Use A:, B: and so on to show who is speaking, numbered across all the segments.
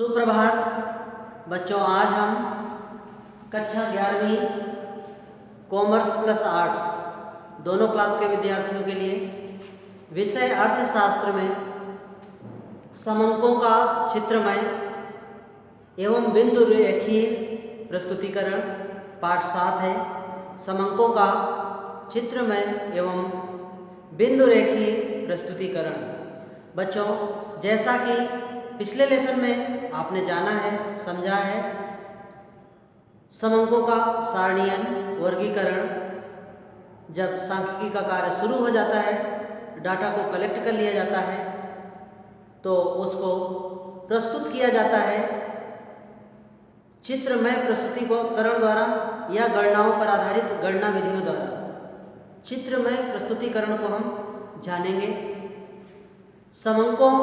A: सुप्रभात बच्चों, आज हम कक्षा 11वीं कॉमर्स प्लस आर्ट्स दोनों क्लास के विद्यार्थियों के लिए विषय अर्थशास्त्र में समंकों का चित्रमय एवं बिंदु रेखीय प्रस्तुतिकरण पाठ 7 है। समंकों का चित्रमय एवं बिंदु रेखीय प्रस्तुतिकरण। बच्चों, जैसा कि पिछले लेसन में आपने जाना है, समझा है, समंकों का सारणीयन वर्गीकरण जब सांख्यिकी का कार्य शुरू हो जाता है, डाटा को कलेक्ट कर लिया जाता है तो उसको प्रस्तुत किया जाता है चित्रमय प्रस्तुतिकरण द्वारा या गणनाओं पर आधारित गणना विधियों द्वारा। चित्रमय प्रस्तुतिकरण को हम जानेंगे। समंकों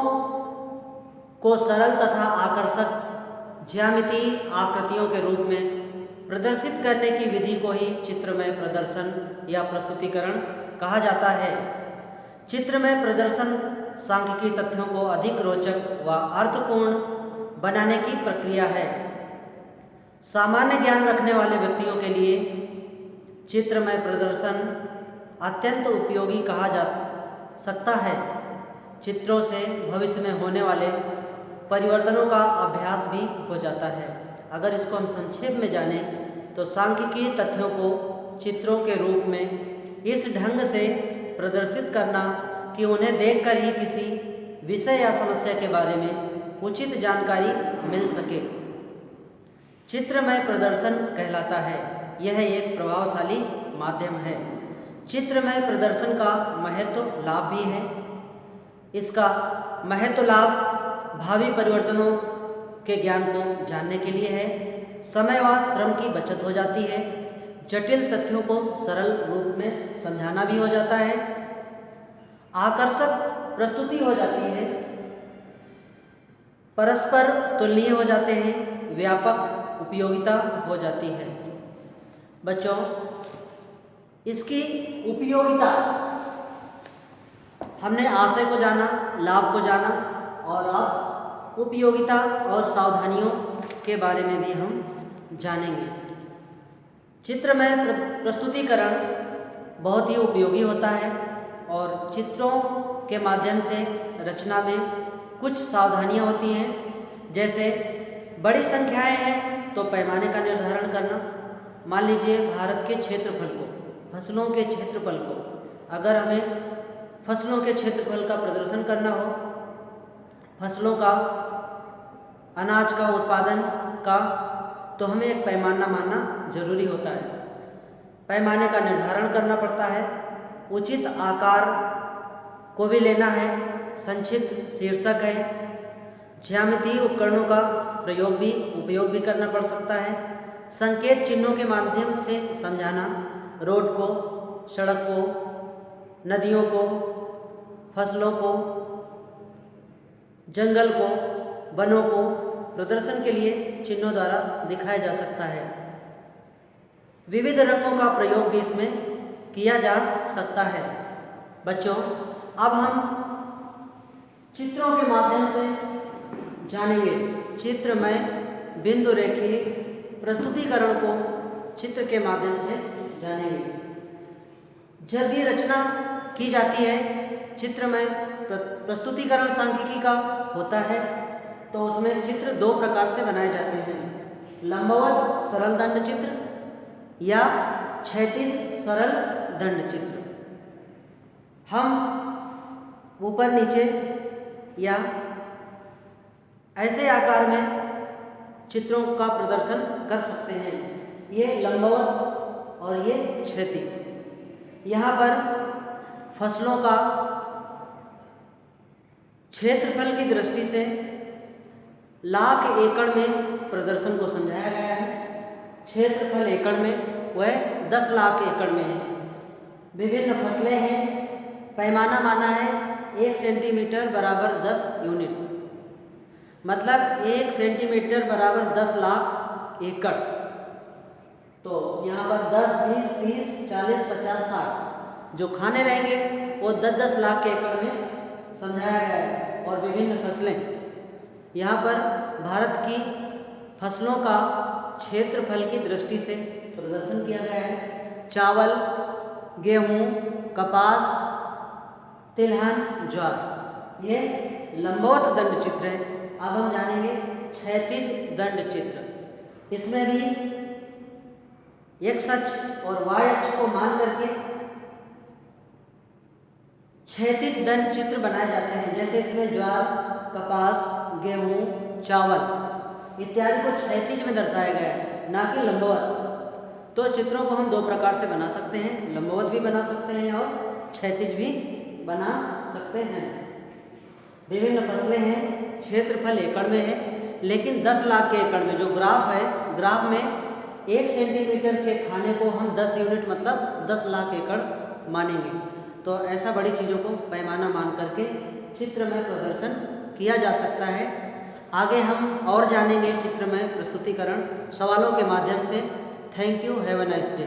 A: को सरल तथा आकर्षक ज्यामितीय आकृतियों के रूप में प्रदर्शित करने की विधि को ही चित्रमय प्रदर्शन या प्रस्तुतिकरण कहा जाता है। चित्रमय प्रदर्शन सांख्यिकी तथ्यों को अधिक रोचक व अर्थपूर्ण बनाने की प्रक्रिया है। सामान्य ज्ञान रखने वाले व्यक्तियों के लिए चित्रमय प्रदर्शन अत्यंत उपयोगी कहा जा सकता है। चित्रों से भविष्य में होने वाले परिवर्तनों का अभ्यास भी हो जाता है। अगर इसको हम संक्षेप में जानें तो सांख्यिकीय तथ्यों को चित्रों के रूप में इस ढंग से प्रदर्शित करना कि उन्हें देखकर ही किसी विषय या समस्या के बारे में उचित जानकारी मिल सके, चित्रमय प्रदर्शन कहलाता है। यह एक प्रभावशाली माध्यम है। चित्रमय प्रदर्शन का महत्व लाभ भी है। इसका महत्व लाभ भावी परिवर्तनों के ज्ञान को जानने के लिए है। समय व श्रम की बचत हो जाती है। जटिल तथ्यों को सरल रूप में समझाना भी हो जाता है। आकर्षक प्रस्तुति हो जाती है। परस्पर तुलनीय हो जाते हैं। व्यापक उपयोगिता हो जाती है। बच्चों, इसकी उपयोगिता हमने आशय को जाना, लाभ को जाना और अब उपयोगिता और सावधानियों के बारे में भी हम जानेंगे। चित्रमय प्रस्तुतिकरण बहुत ही उपयोगी होता है और चित्रों के माध्यम से रचना में कुछ सावधानियां होती हैं। जैसे बड़ी संख्याएं हैं तो पैमाने का निर्धारण करना। मान लीजिए भारत के क्षेत्रफल को, फसलों के क्षेत्रफल को, अगर हमें फसलों के क्षेत्रफल का प्रदर्शन करना हो, फसलों का, अनाज का उत्पादन का, तो हमें एक पैमाना मानना जरूरी होता है। पैमाने का निर्धारण करना पड़ता है। उचित आकार को भी लेना है। संक्षिप्त शीर्षक है। ज्यामितीय उपकरणों का उपयोग भी करना पड़ सकता है। संकेत चिन्हों के माध्यम से समझाना, रोड को, सड़क को, नदियों को, फसलों को, जंगल को, वनों को प्रदर्शन के लिए चिन्हों द्वारा दिखाया जा सकता है। विविध रंगों का प्रयोग भी इसमें किया जा सकता है। बच्चों, अब हम चित्रों के माध्यम से जानेंगे। चित्रमय बिंदु रेखीय प्रस्तुतिकरण को चित्र के माध्यम से जानेंगे। जब भी रचना की जाती है, चित्रमय प्रस्तुतिकरण सांख्यिकी का होता है तो उसमें चित्र दो प्रकार से बनाए जाते हैं। लंबवत सरल दंड चित्र या क्षैतिज सरल दंड चित्र। हम ऊपर नीचे या ऐसे आकार में चित्रों का प्रदर्शन कर सकते हैं। ये लंबवत और ये क्षैतिज। यहाँ पर फसलों का क्षेत्रफल की दृष्टि से लाख एकड़ में प्रदर्शन को समझाया गया है। क्षेत्रफल एकड़ में वह 10 लाख एकड़ में है। विभिन्न फसलें हैं। पैमाना माना है 1 सेंटीमीटर बराबर 10 यूनिट, मतलब 1 सेंटीमीटर बराबर 10 लाख एकड़। तो यहाँ पर 10, 20, 30, 40, 50, 60 जो खाने रहेंगे वो 10-10 लाख के एकड़ में समझाया गया है। और विभिन्न फसलें यहाँ पर भारत की फसलों का क्षेत्रफल की दृष्टि से प्रदर्शन किया गया है। चावल, गेहूँ, कपास, तिलहन, ज्वार, ये लंबवत दंड चित्र है। अब हम जानेंगे क्षैतिज दंड चित्र। इसमें भी एक्स अक्ष और वाई अक्ष को मान करके क्षैतिज दंड चित्र बनाए जाते हैं। जैसे इसमें ज्वार, कपास, गेहूँ, चावल इत्यादि को क्षैतिज में दर्शाया गया है, ना कि लंबवत। तो चित्रों को हम दो प्रकार से बना सकते हैं, लंबवत भी बना सकते हैं और क्षैतिज भी बना सकते हैं। विभिन्न फसलें हैं, क्षेत्रफल एकड़ में है, लेकिन 10 लाख के एकड़ में जो ग्राफ है, ग्राफ में 1 सेंटीमीटर के खाने को हम 10 यूनिट मतलब 10 लाख एकड़ मानेंगे। तो ऐसा बड़ी चीज़ों को पैमाना मान करके चित्र में प्रदर्शन किया जा सकता है। आगे हम और जानेंगे चित्र में प्रस्तुतिकरण सवालों के माध्यम से। Thank you, have a nice day.